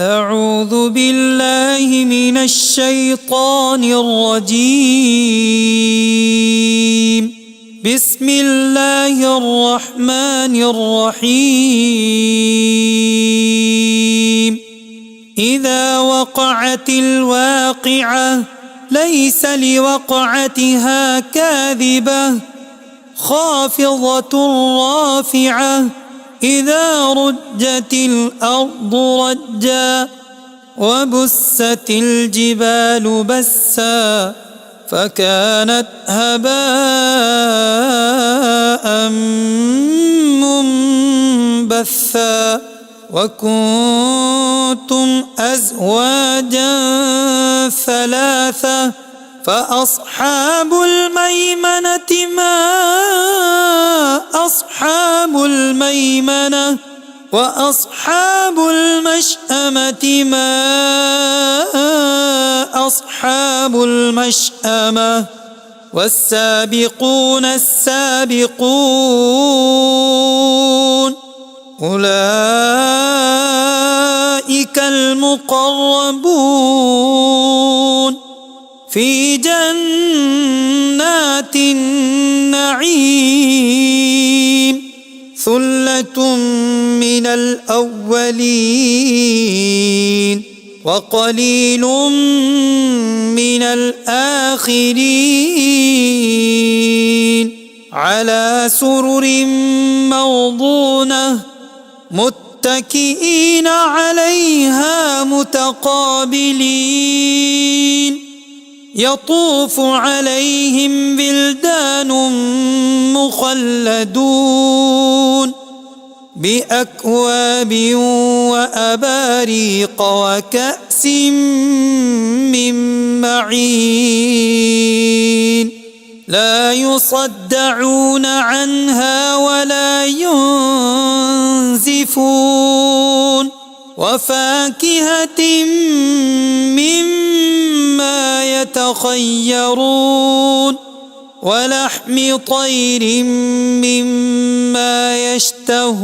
أعوذ بالله من الشيطان الرجيم. بسم الله الرحمن الرحيم. إذا وقعت الواقعة ليس لوقعتها كاذبة خافضة رافعة إذا رجت الأرض رجا وبست الجبال بسا فكانت هباء منبثا وكنتم أزواجا ثلاثة فأصحاب الميمنة ما أصحاب الميمنة وأصحاب المشأمة ما أصحاب المشأمة والسابقون السابقون أولئك المقربون في جنات النعيم ثلة من الأولين وقليل من الآخرين على سرر موضونة متكئين عليها متقابلين يطوف عليهم بلدان مخلدون بأكواب وأباريق وكأس من معين لا يصدعون عنها ولا ينزفون وفاكهة مما يتخيرون ولحم طير مما يشتهون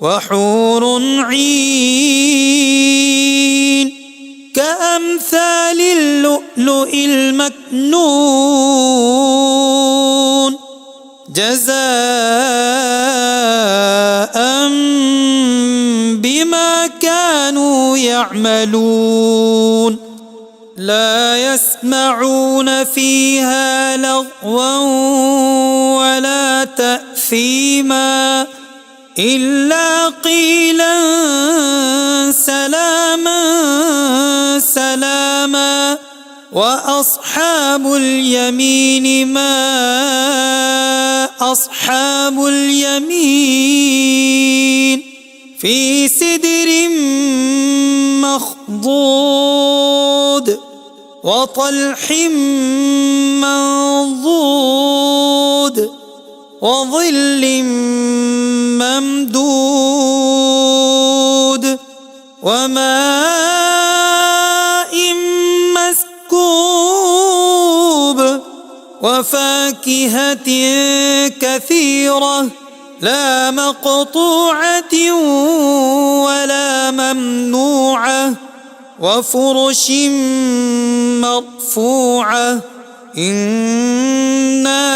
وحور عين كأمثال اللؤلؤ المكنون جزاء بما كانوا يعملون لا يسمعون فيها لغوا ولا تأثيما إلا قيلا سلاما سلاما وأصحاب اليمين ما أصحاب اليمين في سدر مخضود وطلح منضود وظل ممدود وماء مسكوب وفاكهة كثيرة لا مقطوعة ولا ممنوعة وفرش مرفوعة إنا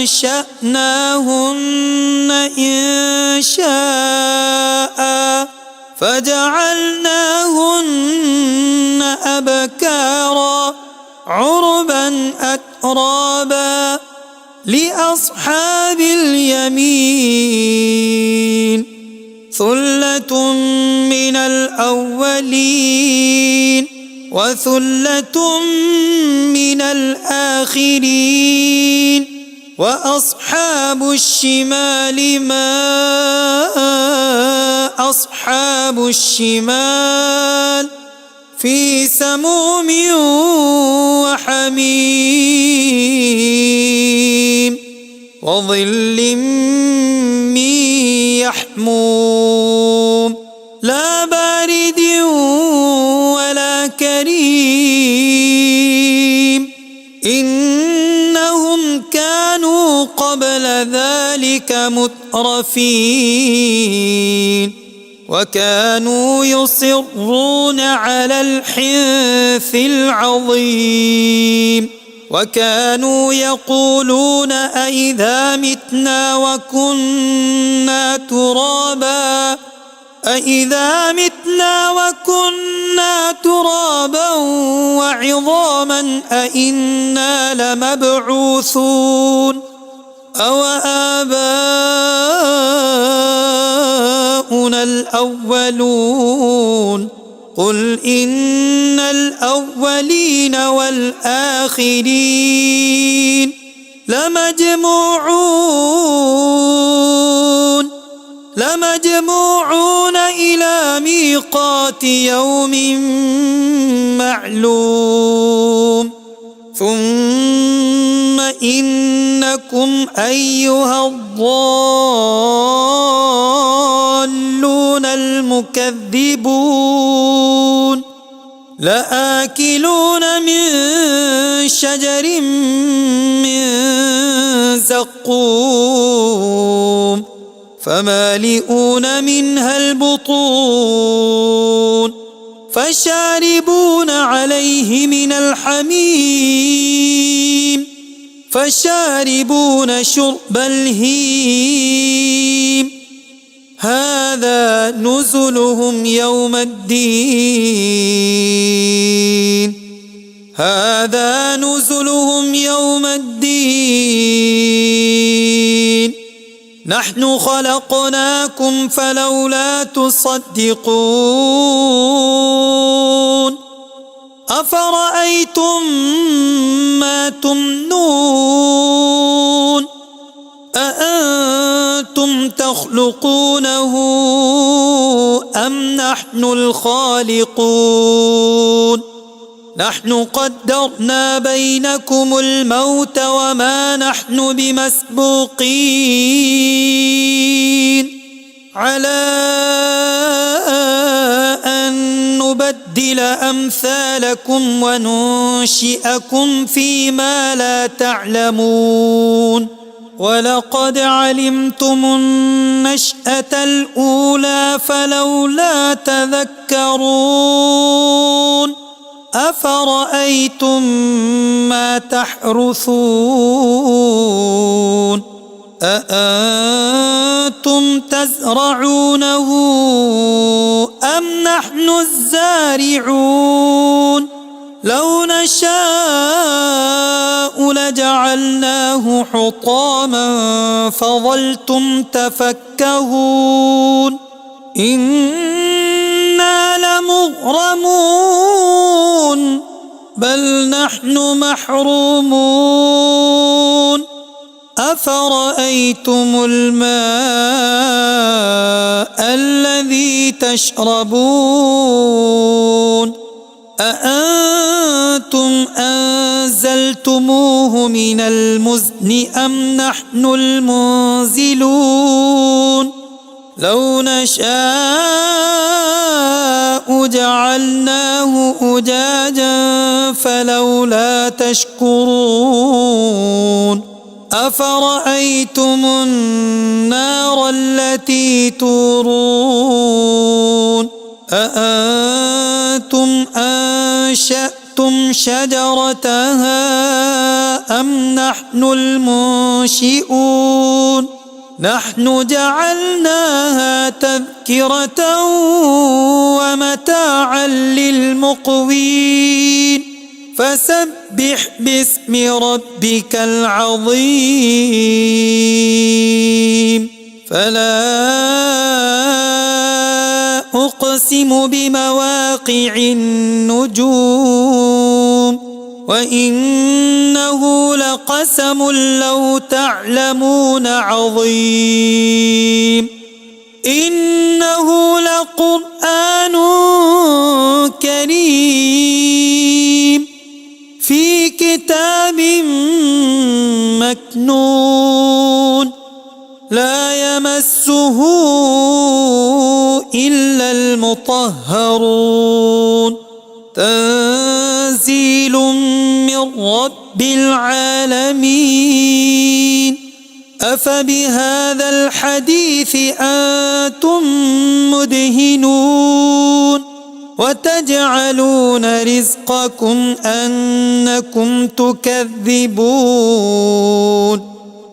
أنشأناهن إنشاء فجعلناهن أبكارا عربا أترابا لأصحاب اليمين ثلة من الأولين وثلة من الآخرين وأصحاب الشمال ما أصحاب الشمال في سموم وحميم وظل من يحموم لا بارد ولا كريم إنهم كانوا قبل ذلك أولئك مترفين وكانوا يصرون على الحنث العظيم وكانوا يقولون أئذا متنا وكنا ترابا وعظاما أئنا لمبعوثون أو آباؤنا الأولون قل إن الأولين والآخرين لمجموعون إلى ميقات يوم معلوم ثم إنكم أيها الضالون المكذبون لآكلون من شجر من زقوم فمالئون منها البطون فشاربون عليه من الحميم فشاربون شرب الهيم هذا نزلهم يوم الدين نحن خلقناكم فلولا تصدقون أفرأيتم ما تمنون أأنتم تخلقونه أم نحن الخالقون نحن قدرنا بينكم الموت وما نحن بمسبوقين على أن نبدل أمثالكم وننشئكم فيما لا تعلمون ولقد علمتم النشأة الأولى فلولا تذكرون أفرأيتم ما تحرثون أأنتم تزرعونه أم نحن الزارعون لو نشاء لجعلناه حطاما فظلتم تفكهون إنا لمغرمون بل نحن محرومون أفرأيتم الماء الذي تشربون أأنتم أنزلتموه من المزن أم نحن المنزلون لو نشاء جعلناه أجاجا فلولا تشكرون أفرأيتم النار التي تورون أأنتم أنشأتم شجرتها أم نحن المنشئون نحن جعلناها تذكرة ومتاعا للمقوين فسبح باسم ربك العظيم فلا أقسم بمواقع النجوم وإنه لقسم لو تعلمون عظيم إنه لقرآن كريم في كتاب مكنون لا يمسه إلا المطهرون تنزيل من رب العالمين أفبهذا الحديث أنتم مدهنون وتجعلون رزقكم أنكم تكذبون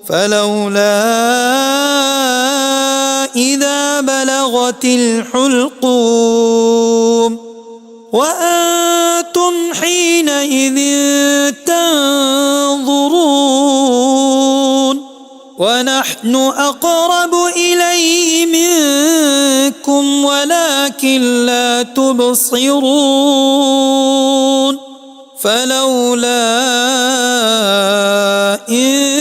فلولا إذا بلغت الحلقوم وأنتم حينئذ تنظرون ونحن أقرب إليه منكم ولكن لا تبصرون فلولا إن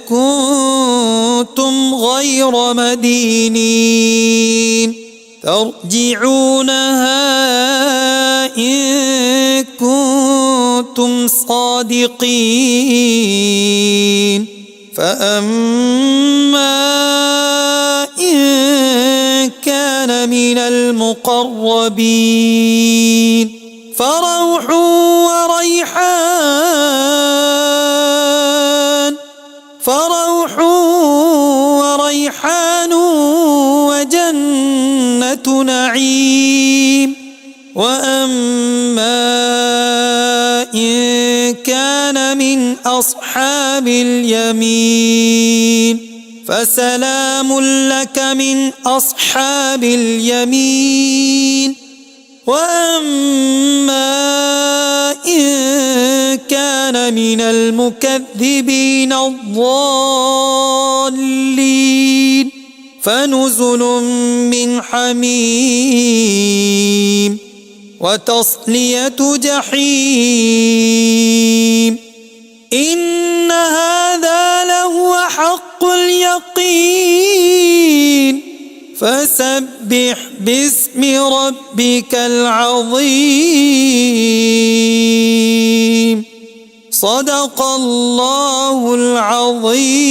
كنتم غير مدينين ترجعونها إن كنتم صادقين فأما إن كان من المقربين فروح وريحان وجنة نعيم وأما إن كان من أصحاب اليمين فسلام لك من أصحاب اليمين وأما إن كان من المكذبين الضالين فنزل من حميم وتصلية جحيم إن هذا لهو حق اليقين فسبح باسم ربك العظيم صدق الله العظيم.